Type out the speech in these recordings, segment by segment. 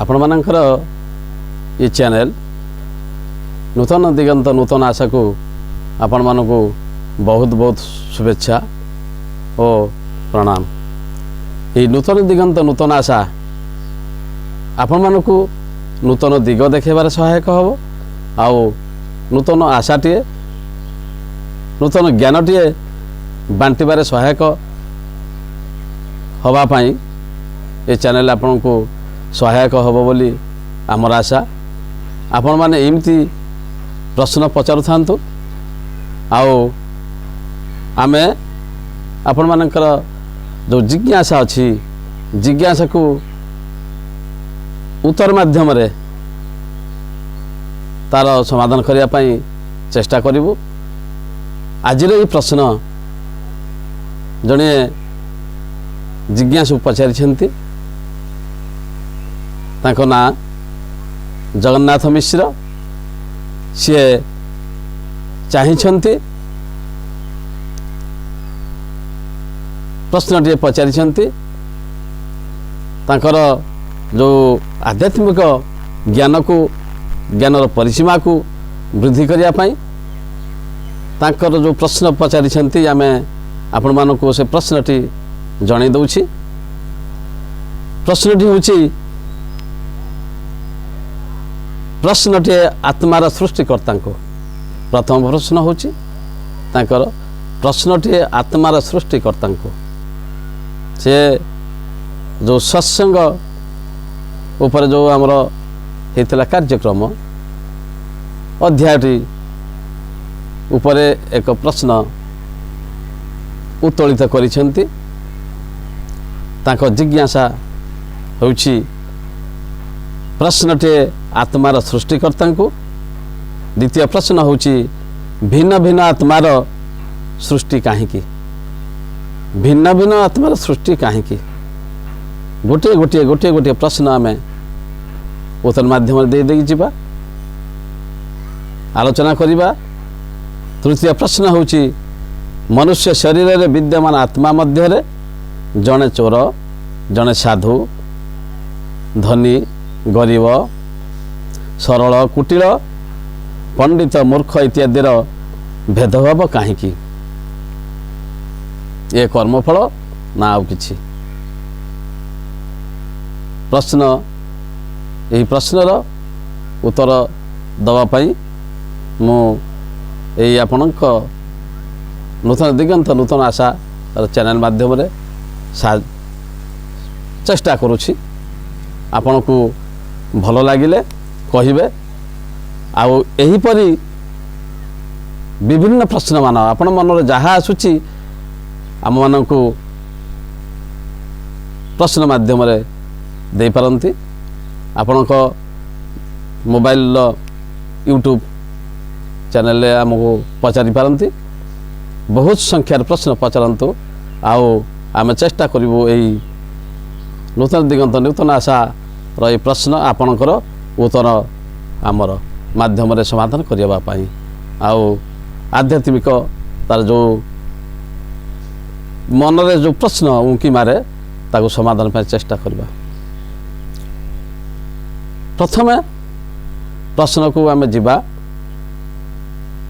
आपण मानकर ये चैनल नूतन दिगंत नूतन आशा को आपण मानकु बहुत बहुत शुभेच्छा और प्रणाम। ये नूतन दिगंत नूतन आशा आपण मानकु नूतन दिग देखेबार सहायक हबो आउ नूतन आशाटे नूतन ज्ञानटे बांटिबार सहायक हवा पाई ये चैनल आपण को सहायक हबो बोली आमर आशा। आपण माने एमती प्रश्न पचारू थांतु आउ आमे आपण मानकर जो जिज्ञासा अच्छी जिज्ञासा को उत्तर माध्यम रे तार समाधान करिया पाई चेष्टा करिवु। आज ये प्रश्न जड़े जिज्ञासु पचारि ताको ना जगन्नाथ मिश्र सी चाहिए प्रश्नटे पचारि तांकर जो आध्यात्मिक ज्ञान को ज्ञानर परिसीमा को वृद्धि करिया पाई तांकर जो प्रश्न पचारि आमे आपण मानकु से प्रश्नटी जणै दउछि। प्रश्नटी होछि प्रश्नटे आत्मार सृष्टिकर्ता को प्रथम प्रश्न होछि तांकर प्रश्नटे आत्मार सृष्टिकर्ता को से जो सत्संग ऊपर जो आमर हेतला कार्यक्रम अध्यायटी उपरे एक प्रश्न उत्तोलित करिसेंती। तांको जिज्ञासा होछि प्रश्नटे आत्मार सृष्टिकर्ता को। द्वितीय प्रश्न होछि भिन्न भिन्न आत्मार सृष्टि काहीकि भिन्न भिन्न आत्मार सृष्टि काहीकि गोटे गोटे गोटे गोटे प्रश्न आमे उत्तर माध्यम दे दे जिबा आलोचना करिबा। तृतीय प्रश्न होछि मनुष्य शरीर रे विद्यमान आत्मा मध्य रे जने चोर जने साधु धनी गरीब सरल कुटिल पंडित मूर्ख इत्यादिर भेदभाव काहीकि ये कर्मफल ना आउ किछि प्रश्न यही प्रश्नर उत्तर दवा पाई मु यही आपणक नूतन दिगंत नूतन आशा चैनल माध्यम रे चेष्टा करुछि। आपण को भल लगिले कहिबे आउ एही परी विभिन्न प्रश्न मान आपण मन जहाँ आसुची आम मानकु प्रश्न माध्यम रे दे पारंती। आपणक मोबाइल यूट्यूब चैनल रे हमको पचारि पारंती। बहुत संख्यार प्रश्न पचारंतु आउ आमे चेष्टा करिवु एही नूतन दिगंत नूतन आशा रही प्रश्न आपणकर उत्तर आमर माध्यम रे समाधान करिया पाई आउ आध्यात्मिक तार जो मन रे जो प्रश्न उंकी मारे ताको समाधान पाई चेष्टा करबा। प्रथमे प्रश्न को आमे जिबा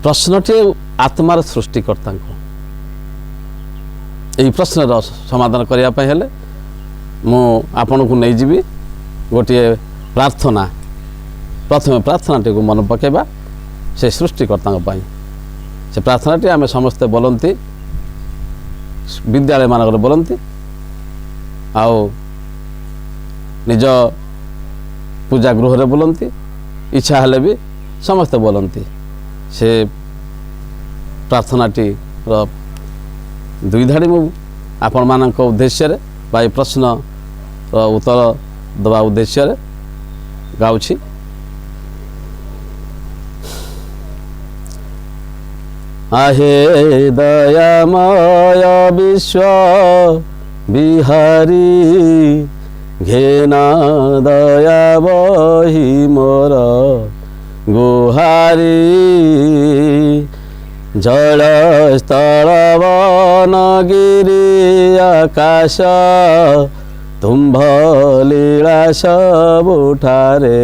प्रश्नटे आत्मार सृष्टिकर्ता को यही प्रश्न समाधान करिया पाई हेले मु आपण को नहीं जीवी गोटे प्रार्थना प्रथम प्रार्थनाटी को मन पकेबा से सृष्टिकर्ता से प्रार्थनाटी आमे समस्ते बोलती विद्यालय मानक बोलती आउ निज पूजा गृह रे बोलती इच्छा हेले भी समस्ते बोलती से प्रार्थनाटी दुई धाड़ी मु आपण मानक उद्देश्य रे बाई प्रश्न उत्तर दवा उद्देश्य रे गाउछि। आहे दयामय विश्व बिहारी घेना दया बही मोर गुहारी जल स्थल वन गिरी आकाश ତୁମ୍ଭ ଲୀଳା ସବୁଠାରେ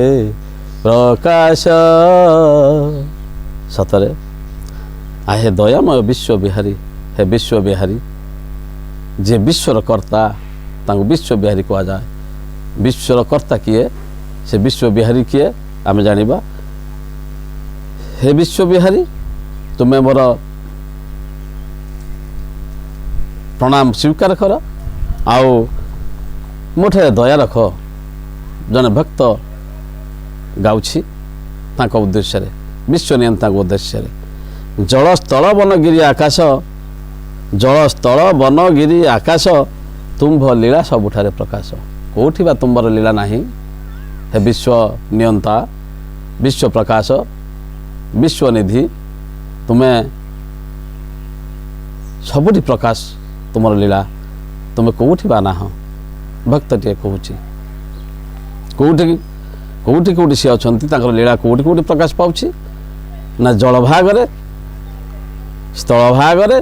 ପ୍ରକାଶ। ସତରେ ହେ ଦୟାମୟ ବିଶ୍ୱବିହାରୀ, ହେ ବିଶ୍ୱବିହାରୀ, ଯିଏ ବିଶ୍ୱର କର୍ତ୍ତା ତାଙ୍କୁ ବିଶ୍ୱବିହାରୀ କୁହାଯାଏ। ବିଶ୍ୱର କର୍ତ୍ତା କିଏ? ସେ ବିଶ୍ୱବିହାରୀ କିଏ ଆମେ ଜାଣିବା। ହେ ବିଶ୍ୱବିହାରୀ, ତୁମେ ମୋର ପ୍ରଣାମ ସ୍ୱୀକାର କର, ଆଉ ମୋଠାରେ ଦୟା ରଖ। ଜଣେ ଭକ୍ତ ଗାଉଛି ତାଙ୍କ ଉଦ୍ଦେଶ୍ୟରେ, ବିଶ୍ୱ ନିୟନ୍ତାଙ୍କ ଉଦ୍ଦେଶ୍ୟରେ। ଜଳ ସ୍ଥଳ ବନଗିରି ଆକାଶ, ଜଳ ସ୍ଥଳ ବନଗିରି ଆକାଶ, ତୁମ୍ଭ ଲୀଳା ସବୁଠାରେ ପ୍ରକାଶ। କେଉଁଠି ବା ତୁମ୍ଭର ଲୀଳା ନାହିଁ? ହେ ବିଶ୍ୱ ନିୟନ୍ତା, ବିଶ୍ୱ ପ୍ରକାଶ, ବିଶ୍ୱନିଧି, ତୁମେ ସବୁଠି ପ୍ରକାଶ ତୁମର ଲୀଳା। ତୁମେ କେଉଁଠି ବା ନାହ? ଭକ୍ତଟିଏ କହୁଛି କେଉଁଠି କେଉଁଠି କେଉଁଠି ସିଏ ଅଛନ୍ତି, ତାଙ୍କର ଲୀଳା କେଉଁଠି କେଉଁଠି ପ୍ରକାଶ ପାଉଛି? ନା ଜଳ ଭାଗରେ, ସ୍ଥଳ ଭାଗରେ,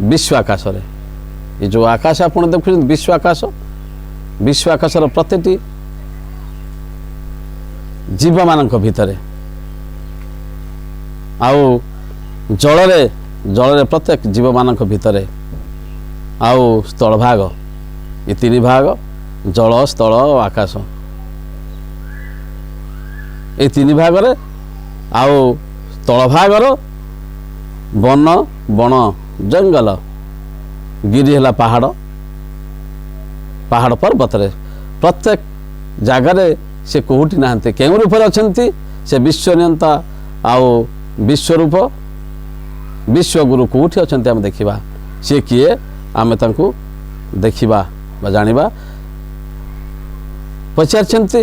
ବିଶ୍ୱ ଆକାଶରେ। ଏ ଯେଉଁ ଆକାଶ ଆପଣ ଦେଖୁଛନ୍ତି ବିଶ୍ୱ ଆକାଶ, ବିଶ୍ୱ ଆକାଶର ପ୍ରତିଟି ଜୀବମାନଙ୍କ ଭିତରେ, ଆଉ ଜଳରେ, ଜଳରେ ପ୍ରତ୍ୟେକ ଜୀବମାନଙ୍କ ଭିତରେ, ଆଉ ସ୍ଥଳ ଭାଗ, ଏ ତିନି ଭାଗ, ଜଳ ସ୍ଥଳ ଓ ଆକାଶ, ଏ ତିନି ଭାଗରେ, ଆଉ ସ୍ଥଳ ଭାଗର ବନ, ବଣ, ଜଙ୍ଗଲ, ଗିରି ହେଲା ପାହାଡ଼, ପାହାଡ଼ ପର୍ବତରେ, ପ୍ରତ୍ୟେକ ଜାଗାରେ ସେ କେଉଁଠି ନାହାନ୍ତି। କେଉଁ ରୂପରେ ଅଛନ୍ତି? ସେ ବିଶ୍ୱ ନିୟନ୍ତା ଆଉ ବିଶ୍ୱରୂପ, ବିଶ୍ୱଗୁରୁ କେଉଁଠି ଅଛନ୍ତି ଆମେ ଦେଖିବା। ସିଏ କିଏ ଆମେ ତାଙ୍କୁ ଦେଖିବା ବା ଜାଣିବା। ପଚାରିଛନ୍ତି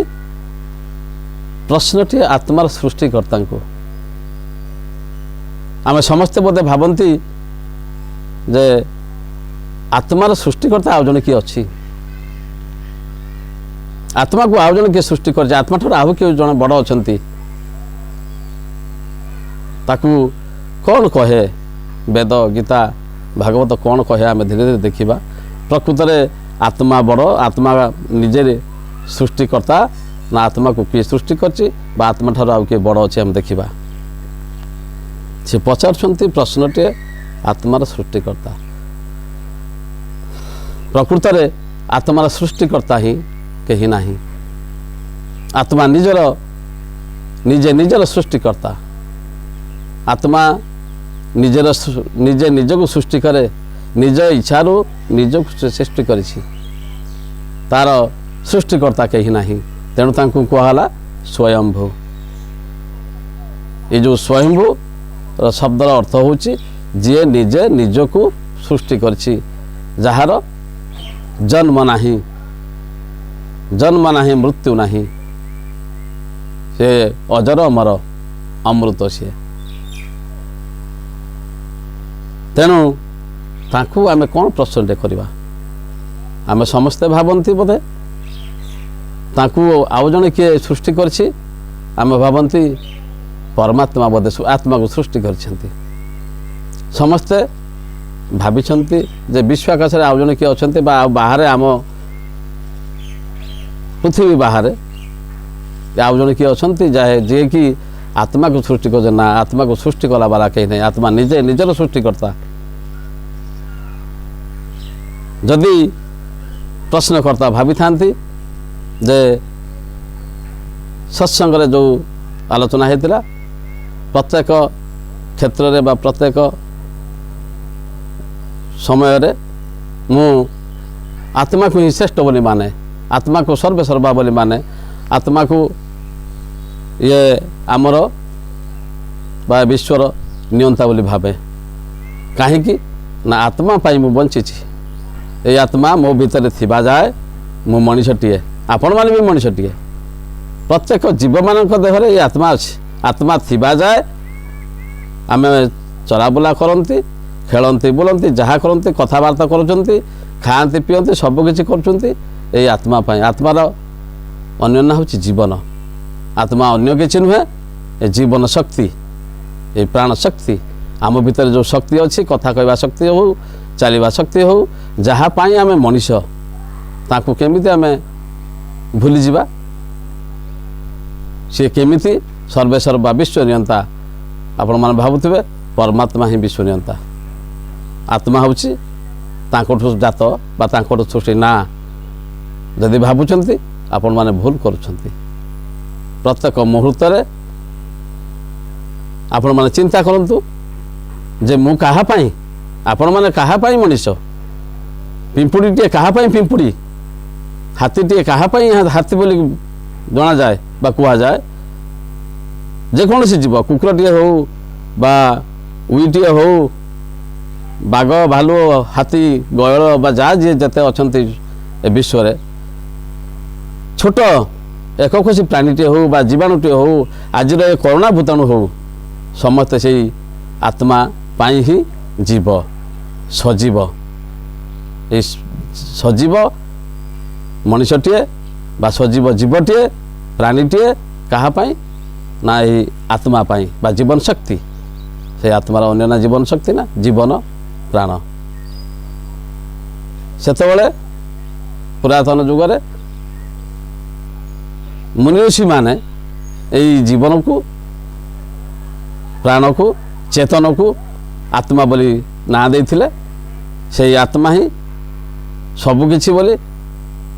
ପ୍ରଶ୍ନଟି ଆତ୍ମାର ସୃଷ୍ଟିକର୍ତ୍ତାଙ୍କୁ। ଆମେ ସମସ୍ତେ ବୋଧେ ଭାବନ୍ତି ଯେ ଆତ୍ମାର ସୃଷ୍ଟିକର୍ତ୍ତା ଆଉ ଜଣେ କିଏ ଅଛି, ଆତ୍ମାକୁ ଆଉ ଜଣେ କିଏ ସୃଷ୍ଟି କରିଛି, ଆତ୍ମାଠାରୁ ଆଉ କିଏ ଜଣେ ବଡ଼ ଅଛନ୍ତି। ତାକୁ କ'ଣ କହେ ବେଦ, ଗୀତା, ଭାଗବତ କ'ଣ କହେ ଆମେ ଧୀରେ ଧୀରେ ଦେଖିବା। ପ୍ରକୃତରେ ଆତ୍ମା ବଡ଼, ଆତ୍ମା ନିଜେ ସୃଷ୍ଟିକର୍ତ୍ତା, ନା ଆତ୍ମାକୁ କିଏ ସୃଷ୍ଟି କରିଛି, ବା ଆତ୍ମାଠାରୁ ଆଉ କିଏ ବଡ଼ ଅଛି ଆମେ ଦେଖିବା। ସେ ପଚାରୁଛନ୍ତି ପ୍ରଶ୍ନଟିଏ ଆତ୍ମାର ସୃଷ୍ଟିକର୍ତ୍ତା। ପ୍ରକୃତରେ ଆତ୍ମାର ସୃଷ୍ଟିକର୍ତ୍ତା ହିଁ କେହି ନାହିଁ। ଆତ୍ମା ନିଜେ ନିଜର ସୃଷ୍ଟିକର୍ତ୍ତା। ଆତ୍ମା ନିଜେ ନିଜକୁ ସୃଷ୍ଟି କରେ, ନିଜ ଇଚ୍ଛାରୁ ନିଜକୁ ସୃଷ୍ଟି କରିଛି। ତାର ସୃଷ୍ଟିକର୍ତ୍ତା କେହି ନାହିଁ, ତେଣୁ ତାଙ୍କୁ କୁହାହେଲା ସ୍ୱୟମ୍ଭୁ। ଏ ଯେଉଁ ସ୍ୱୟମ୍ଭୁର ଶବ୍ଦର ଅର୍ଥ ହେଉଛି ଯିଏ ନିଜେ ନିଜକୁ ସୃଷ୍ଟି କରିଛି, ଯାହାର ଜନ୍ମ ନାହିଁ, ଜନ୍ମ ନାହିଁ, ମୃତ୍ୟୁ ନାହିଁ, ସେ ଅଜର ଅମର, ଅମୃତ ସିଏ। ତେଣୁ ତାଙ୍କୁ ଆମେ କ'ଣ ପ୍ରଶ୍ନଟେ କରିବା? ଆମେ ସମସ୍ତେ ଭାବନ୍ତି ବୋଧେ ତାଙ୍କୁ ଆଉ ଜଣେ କିଏ ସୃଷ୍ଟି କରିଛି। ଆମେ ଭାବନ୍ତି ପରମାତ୍ମା ବୋଧେ ଆତ୍ମାକୁ ସୃଷ୍ଟି କରିଛନ୍ତି। ସମସ୍ତେ ଭାବିଛନ୍ତି ଯେ ବିଶ୍ୱ ଆକାଶରେ ଆଉ ଜଣେ କିଏ ଅଛନ୍ତି, ବା ଆଉ ବାହାରେ, ଆମ ପୃଥିବୀ ବାହାରେ ଆଉ ଜଣେ କିଏ ଅଛନ୍ତି ଯିଏକି ଆତ୍ମାକୁ ସୃଷ୍ଟି କରୁছে। ନା, ଆତ୍ମାକୁ ସୃଷ୍ଟି କଲା ବାଲା କେହି ନାହିଁ, ଆତ୍ମା ନିଜେ ନିଜର ସୃଷ୍ଟିକର୍ତ୍ତା। ଯଦି ପ୍ରଶ୍ନକର୍ତ୍ତା ଭାବିଥାନ୍ତି ଯେ ସତ୍ସଙ୍ଗରେ ଯେଉଁ ଆଲୋଚନା ହେଇଥିଲା, ପ୍ରତ୍ୟେକ କ୍ଷେତ୍ରରେ ବା ପ୍ରତ୍ୟେକ ସମୟରେ ମୁଁ ଆତ୍ମାକୁ ହିଁ ଶ୍ରେଷ୍ଠ ବୋଲି ମାନେ, ଆତ୍ମାକୁ ସର୍ବେସର୍ବା ବୋଲି ମାନେ, ଆତ୍ମାକୁ ଇଏ ଆମର ବା ବିଶ୍ୱର ନିୟନ୍ତା ବୋଲି ଭାବେ। କାହିଁକି ନା ଆତ୍ମା ପାଇଁ ମୁଁ ବଞ୍ଚିଛି। ଏଇ ଆତ୍ମା ମୋ ଭିତରେ ଥିବା ଯାଏ ମୁଁ ମଣିଷଟିଏ, ଆପଣମାନେ ବି ମଣିଷଟିଏ। ପ୍ରତ୍ୟେକ ଜୀବମାନଙ୍କ ଦେହରେ ଏଇ ଆତ୍ମା ଅଛି। ଆତ୍ମା ଥିବା ଯାଏ ଆମେ ଚଲାବୁଲା କରନ୍ତି, ଖେଳନ୍ତି, ବୁଲନ୍ତି, ଯାହା କରନ୍ତି, କଥାବାର୍ତ୍ତା କରୁଛନ୍ତି, ଖାଆନ୍ତି, ପିଅନ୍ତି, ସବୁକିଛି କରୁଛନ୍ତି ଏଇ ଆତ୍ମା ପାଇଁ। ଆତ୍ମାର ଅନ୍ୟ ନାଁ ହେଉଛି ଜୀବନ। ଆତ୍ମା ଅନ୍ୟ କିଛି ନୁହେଁ, ଏ ଜୀବନ ଶକ୍ତି, ଏ ପ୍ରାଣ ଶକ୍ତି। ଆମ ଭିତରେ ଯେଉଁ ଶକ୍ତି ଅଛି, କଥା କହିବା ଶକ୍ତି ହେଉ, ଚାଲିବା ଶକ୍ତି ହେଉ, ଯାହା ପାଇଁ ଆମେ ମଣିଷ, ତାକୁ କେମିତି ଆମେ ଭୁଲିଯିବା? ସେ କେମିତି ସର୍ବେସର୍ବା ବିଶ୍ୱ ନିୟନ୍ତା। ଆପଣମାନେ ଭାବୁଥିବେ ପରମାତ୍ମା ହିଁ ବିଶ୍ୱ ନିୟନ୍ତା। ଆତ୍ମା ହେଉଛି ତାଙ୍କଠୁ ଜାତ ବା ତାଙ୍କଠୁ ସୃଷ୍ଟି ନା। ଯଦି ଭାବୁଛନ୍ତି ଆପଣମାନେ ଭୁଲ କରୁଛନ୍ତି। ପ୍ରତ୍ୟେକ ମୁହୂର୍ତ୍ତରେ ଆପଣମାନେ ଚିନ୍ତା କରନ୍ତୁ ଯେ ମୁଁ କାହା ପାଇଁ, ଆପଣମାନେ କାହା ପାଇଁ ମଣିଷ? ପିମ୍ପୁଡ଼ିଟିଏ କାହା ପାଇଁ ପିମ୍ପୁଡ଼ି? ହାତୀଟିଏ କାହା ପାଇଁ ହାତୀ ବୋଲି ଜଣାଯାଏ ବା କୁହାଯାଏ? ଯେକୌଣସି ଜୀବ, କୁକୁରଟିଏ ହେଉ ବା ଉଇଟିଏ ହେଉ, ବାଘ, ଭାଲୁ, ହାତୀ, ଗୟଳ ବା ଯାହା ଯିଏ ଯେତେ ଅଛନ୍ତି ଏ ବିଶ୍ୱରେ, ଛୋଟ ଏକକୋଷୀ ପ୍ରାଣୀଟିଏ ହେଉ ବା ଜୀବାଣୁଟିଏ ହେଉ, ଆଜିର ଏ କରୋନା ଭୂତାଣୁ ହେଉ, ସମସ୍ତେ ସେଇ ଆତ୍ମା ପାଇଁ ହିଁ ଜୀବ, ସଜୀବ। ଏଇ ସଜୀବ ମଣିଷଟିଏ ବା ସଜୀବ ଜୀବଟିଏ, ପ୍ରାଣୀଟିଏ କାହା ପାଇଁ? ନା ଏଇ ଆତ୍ମା ପାଇଁ ବା ଜୀବନ ଶକ୍ତି। ସେ ଆତ୍ମାର ଅନ୍ୟ ନା ଜୀବନ ଶକ୍ତି ନା ଜୀବନ ପ୍ରାଣ। ସେତେବେଳେ ପୁରାତନ ଯୁଗରେ ମୁନିଋଷିମାନେ ଏଇ ଜୀବନକୁ, ପ୍ରାଣକୁ, ଚେତନକୁ ଆତ୍ମା ବୋଲି ନାଁ ଦେଇଥିଲେ। ସେଇ ଆତ୍ମା ହିଁ ସବୁକିଛି ବୋଲି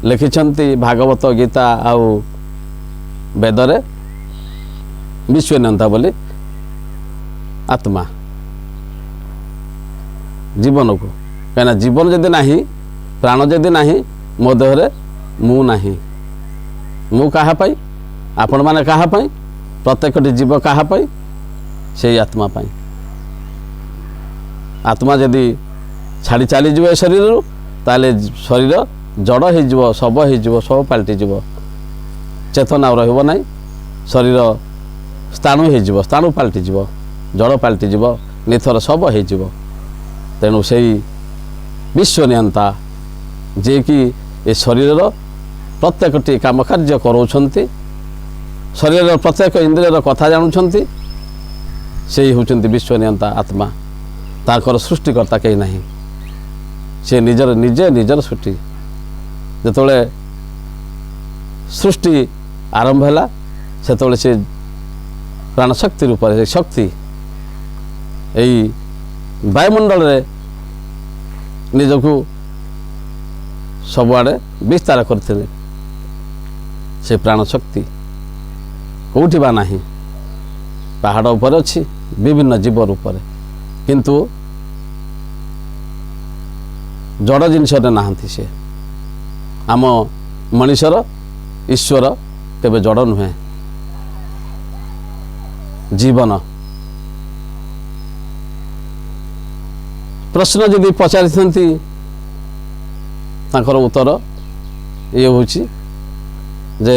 ଲେଖିଛନ୍ତି ଭାଗବତ, ଗୀତା ଆଉ ବେଦରେ। ବିଶ୍ୱ ନିୟନ୍ତା ବୋଲି ଆତ୍ମା ଜୀବନକୁ, କାହିଁକିନା ଜୀବନ ଯଦି ନାହିଁ, ପ୍ରାଣ ଯଦି ନାହିଁ, ମୋ ଦେହରେ ମୁଁ ନାହିଁ। ମୁଁ କାହା ପାଇଁ? ଆପଣମାନେ କାହା ପାଇଁ? ପ୍ରତ୍ୟେକଟି ଜୀବ କାହା ପାଇଁ? ସେଇ ଆତ୍ମା ପାଇଁ। ଆତ୍ମା ଯଦି ଛାଡ଼ି ଚାଲିଯିବ ଏ ଶରୀରରୁ, ତାହେଲେ ଶରୀର ଜଡ଼ ହେଇଯିବ, ଶବ ହେଇଯିବ, ଶବ ପାଲଟିଯିବ। ଚେତନା ରହିବ ନାହିଁ। ଶରୀର ସ୍ଥାଣୁ ହେଇଯିବ, ସ୍ଥାଣୁ ପାଲଟିଯିବ, ଜଡ଼ ପାଲଟିଯିବ, ନିଥର ଶବ ହେଇଯିବ। ତେଣୁ ସେଇ ବିଶ୍ୱ ନିୟନ୍ତା ଯିଏକି ଏ ଶରୀରର ପ୍ରତ୍ୟେକଟି କାମ କାର୍ଯ୍ୟ କରାଉଛନ୍ତି, ଶରୀରର ପ୍ରତ୍ୟେକ ଇନ୍ଦ୍ରିୟର କଥା ଜାଣୁଛନ୍ତି, ସେଇ ହେଉଛନ୍ତି ବିଶ୍ୱ ନିୟନ୍ତା ଆତ୍ମା। ତାଙ୍କର ସୃଷ୍ଟିକର୍ତ୍ତା କେହି ନାହିଁ। ସେ ନିଜର ସୃଷ୍ଟି। ଯେତେବେଳେ ସୃଷ୍ଟି ଆରମ୍ଭ ହେଲା, ସେତେବେଳେ ସେ ପ୍ରାଣଶକ୍ତି ରୂପରେ ସେ ଶକ୍ତି ଏଇ ବାୟୁମଣ୍ଡଳରେ ନିଜକୁ ସବୁଆଡ଼େ ବିସ୍ତାର କରିଥିଲେ। ସେ ପ୍ରାଣଶକ୍ତି କେଉଁଠି ବା ନାହିଁ। ପାହାଡ଼ ଉପରେ ଅଛି, ବିଭିନ୍ନ ଜୀବ ରୂପରେ, କିନ୍ତୁ ଜଡ଼ ଜିନିଷରେ ନାହାନ୍ତି। ସେ ଆମ ମଣିଷର ଈଶ୍ୱର କେବେ ଜଡ଼ ନୁହେଁ। ଜୀବନ ପ୍ରଶ୍ନ ଯଦି ପଚାରିଥାନ୍ତି, ତାଙ୍କର ଉତ୍ତର ଇଏ ହେଉଛି ଯେ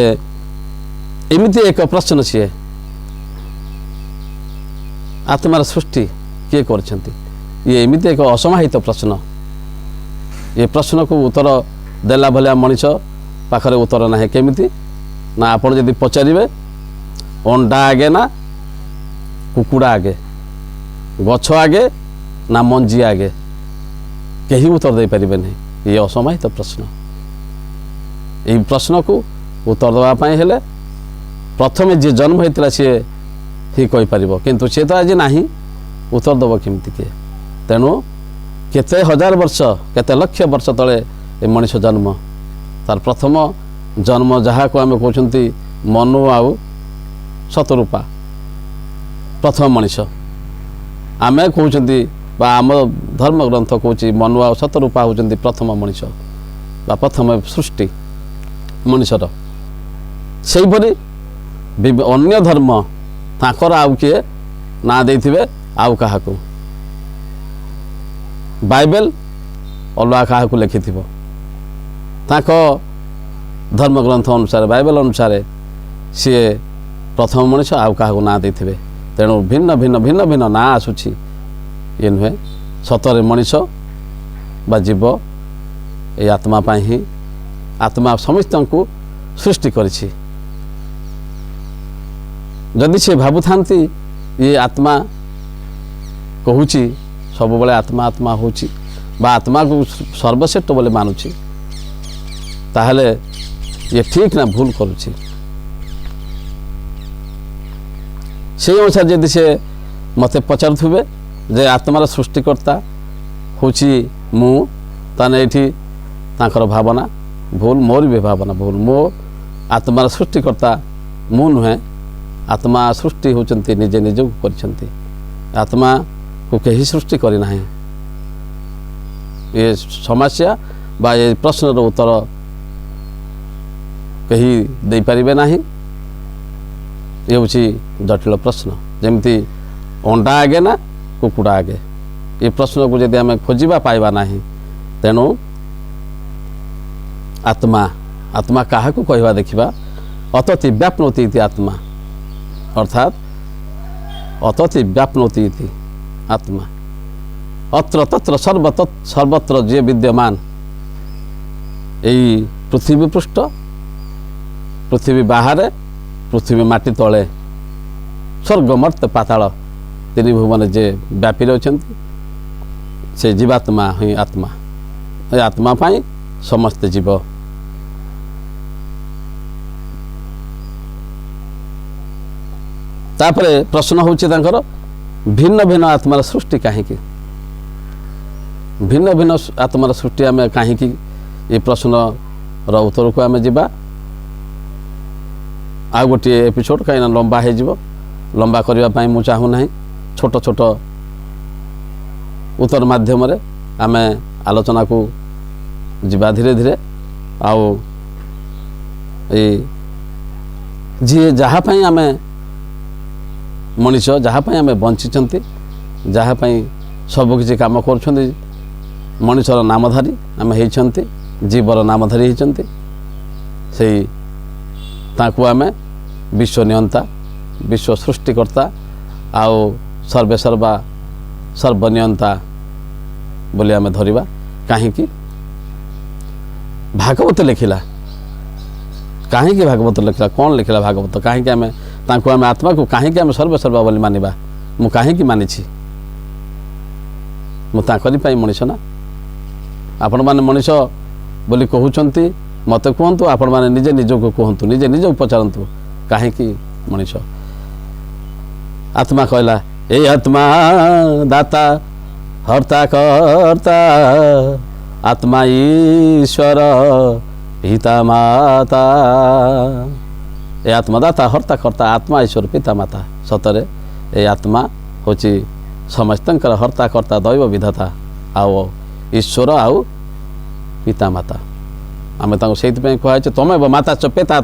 ଏମିତି ଏକ ପ୍ରଶ୍ନ, ସିଏ ଆତ୍ମାର ସୃଷ୍ଟି କିଏ କରିଛନ୍ତି? ଇଏ ଏମିତି ଏକ ଅସମାହିତ ପ୍ରଶ୍ନ। ଏ ପ୍ରଶ୍ନକୁ ଉତ୍ତର ଦେଲା ଭଳିଆ ମଣିଷ ପାଖରେ ଉତ୍ତର ନାହିଁ। କେମିତି ନା, ଆପଣ ଯଦି ପଚାରିବେ ଅଣ୍ଡା ଆଗେ ନା କୁକୁଡ଼ା ଆଗେ, ଗଛ ଆଗେ ନା ମଞ୍ଜି ଆଗେ, କେହି ଉତ୍ତର ଦେଇପାରିବେନି। ଏ ଅସମାହିତ ପ୍ରଶ୍ନ। ଏହି ପ୍ରଶ୍ନକୁ ଉତ୍ତର ଦେବା ପାଇଁ ହେଲେ ପ୍ରଥମେ ଯିଏ ଜନ୍ମ ହୋଇଥିଲା ସିଏ ହିଁ କହିପାରିବ, କିନ୍ତୁ ସିଏ ତ ଆଜି ନାହିଁ, ଉତ୍ତର ଦେବ କେମିତି କିଏ? ତେଣୁ କେତେ ହଜାର ବର୍ଷ, କେତେ ଲକ୍ଷ ବର୍ଷ ତଳେ ଏ ମଣିଷ ଜନ୍ମ। ତାର ପ୍ରଥମ ଜନ୍ମ, ଯାହାକୁ ଆମେ କହୁଛନ୍ତି ମନୁ ଆଉ ଶତରୂପା, ପ୍ରଥମ ମଣିଷ ଆମେ କହୁଛନ୍ତି, ବା ଆମ ଧର୍ମଗ୍ରନ୍ଥ କହୁଛି ମନୁ ଆଉ ଶତରୂପା ହେଉଛନ୍ତି ପ୍ରଥମ ମଣିଷ ବା ପ୍ରଥମ ସୃଷ୍ଟି ମଣିଷର। ସେହିପରି ଅନ୍ୟ ଧର୍ମ ତାଙ୍କର ଆଉ କିଏ ନାଁ ଦେଇଥିବେ ଆଉ କାହାକୁ। ବାଇବେଲ ଅଲଗା କାହାକୁ ଲେଖିଥିବ। ତାଙ୍କ ଧର୍ମଗ୍ରନ୍ଥ ଅନୁସାରେ, ବାଇବେଲ ଅନୁସାରେ ସିଏ ପ୍ରଥମ ମଣିଷ, ଆଉ କାହାକୁ ନାଁ ଦେଇଥିବେ। ତେଣୁ ଭିନ୍ନ ଭିନ୍ନ ନାଁ ଆସୁଛି। ଇଏ ନୁହେଁ, ସତରେ ମଣିଷ ବା ଜୀବ ଏଇ ଆତ୍ମା ପାଇଁ ହିଁ। ଆତ୍ମା ସମସ୍ତଙ୍କୁ ସୃଷ୍ଟି କରିଛି। ଯଦି ସେ ଭାବୁଥାନ୍ତି ଇଏ ଆତ୍ମା କହୁଛି ସବୁବେଳେ ଆତ୍ମା ଆତ୍ମା ହେଉଛି ବା ଆତ୍ମାକୁ ସର୍ବଶ୍ରେଷ୍ଠ ବୋଲି ମାନୁଛି, ताहले ये ठीक ना भूल करुछि से अनुसार जदि से मते पचारुथुबे जे आत्मार सृष्टिकर्ता होछि मु ताने एठी तांकर भावना भूल मोर भी भावना भूल मो आत्मार सृष्टिकर्ता मु नुहे आत्मा सृष्टि होचंती निजे निज करछंती आत्मा को कहीं सृष्टि करी नाही ये समस्या बा ये प्रश्नर उत्तर कहीं दे पारिबे नाही ये होची जटिल प्रश्न जेमती अंडा आगे ना कुकुड़ा आगे ये प्रश्न को यदि आम खोजा पाइबा नाही तेणु आत्मा आत्मा क्या कहवा देखा अतति व्याप्नोति इति आत्मा अर्थात अतति व्याप्नोति इति आत्मा अत्र तत्र सर्वत्र जे विद्यमान यही पृथ्वी पृष्ठ पृथ्वी बाहर पृथ्वी माटी तले स्वर्ग मर्त्य पाताल तीन भुवन जे व्यापी रही से जीवात्मा ही आत्मा आत्मा पाई समस्त जीव तापरे प्रश्न होछि तांकर भिन्न भिन्न आत्मार सृष्टि कहीं भिन्न भिन्न आत्मार सृष्टि आम कहीं ये प्रश्न उत्तर को आम जा आ गोटे एपिसोड कहीं लंबा हो लंबा करने मुझे चाहूना छोट छोट उत्तर माध्यम आम आलोचना को जीवा धीरे धीरे आओ जी जहाँपाई आम मनीष जहाँपाई आम बंचिंट जहाँपाई सबकि कम कर मनीषर नामधारी आम होती जीवर नामधारी होती से ताकू आम विश्व नियंता विश्व सृष्टिकर्ता आओ सर्वे सर्वा सर्वनियंता बोली आम धरिबा कहीं भागवत लिखिला कहीं भागवत लिखला कौन लिखला भागवत कहीं आम ताकू आम आत्मा को कहीं आम सर्वे सर्वा बोली मानिबा मु कहीं मानी मुझे मनीष ना आपण मैंने मनीष बोली कहते मत कहतु आपण मैंने निजे निज को कहतु निजे निज पचारतु कहीं मनीष आत्मा कहला ए आत्मा दाता हर्ता कर्ता आत्मा ईश्वर पिता माता ए आत्मा दाता हर्ता कर्ता आत्मा ईश्वर पिता माता सतरे ए आत्मा होची समस्तंकर हर्ता कर्ता दैव विधाता आओ ईश्वर आउ पिता माता आम से कहे तमेव माता च पिता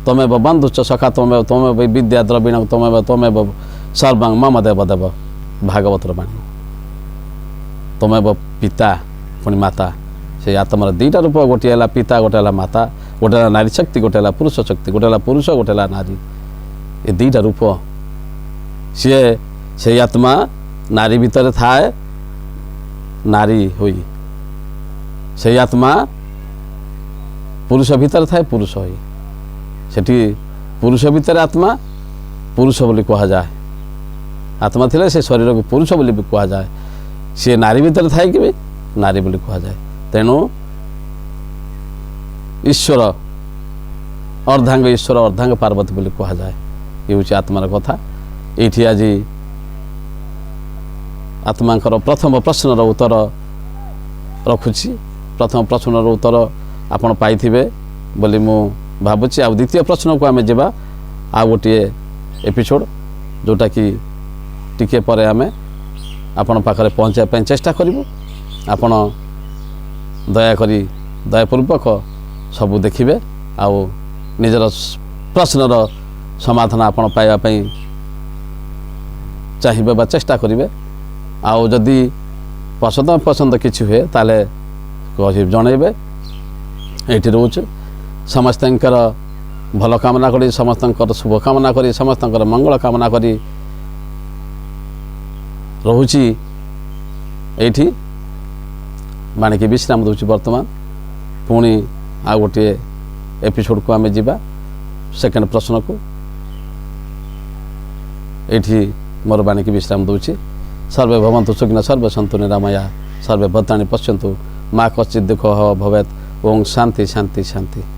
तमेव बंधु च सखा तमेव विद्या द्रविण तमेव सर्वं मम देव देव भागवतर बाणी तमेव पिता पुणी माता से आत्मार दुईटा रूप गोटे है पिता गोटे है माता गोटे है नारी शक्ति गोटे है पुरुष शक्ति गोटे है पुरुष गोटे है नारी ये दुईटा रूप सी से आत्मा नारी भीतर थाए नारी हुई से आत्मा पुरुष भीतर थाए पुरुष हुई सेठी पुरुष भीतर आत्मा पुरुष बोली कहा जाए आत्मा थिले से शरीर को पुरुष बोली भी कहा जाए सी नारी भीतर थाए कि भी नारी बोली कहा जाए तेणु ईश्वर अर्धांग ईश्वर अर्धांग पार्वती बोली कहा जाए ये हूँ आत्मार कथा ये आज आत्मांकर प्रथम प्रश्नर उत्तर रखुची प्रथम प्रश्नर उत्तर आपण पाइथिबे बोली मु भावुची आ द्वितीय प्रश्न को आम जा आ गोटे एपिसोड जोटा कि टिके परे आमे आपण पाखरे पहुँचाई चेष्टा करूँ आपण दयाकरी दयापूर्वक सबू देखिए आउ निजर प्रश्नर समाधान आपण पाइबापी चाहिए बा चेष्टा करेंगे आउ जदि पसंद पसंद किसी हुए ताले जनइबे ये रोच समस्तंकर भल कामना करी समस्तंकर शुभ कामना करी समस्तंकर मंगल कामना करी रोची एठी मानिकी विश्राम दूची वर्तमान पुणी आ गोटे एपिसोड को आम जा सेकेंड प्रश्न को एठी मोर बाणिकी विश्राम दूची सर्वे भवन्तु सुखिनः सर्वे सन्तु निरामया सर्वे भद्राणि पश्यन्तु मा कश्चित् दुःखः भवेत् ओम शांति शांति शांति।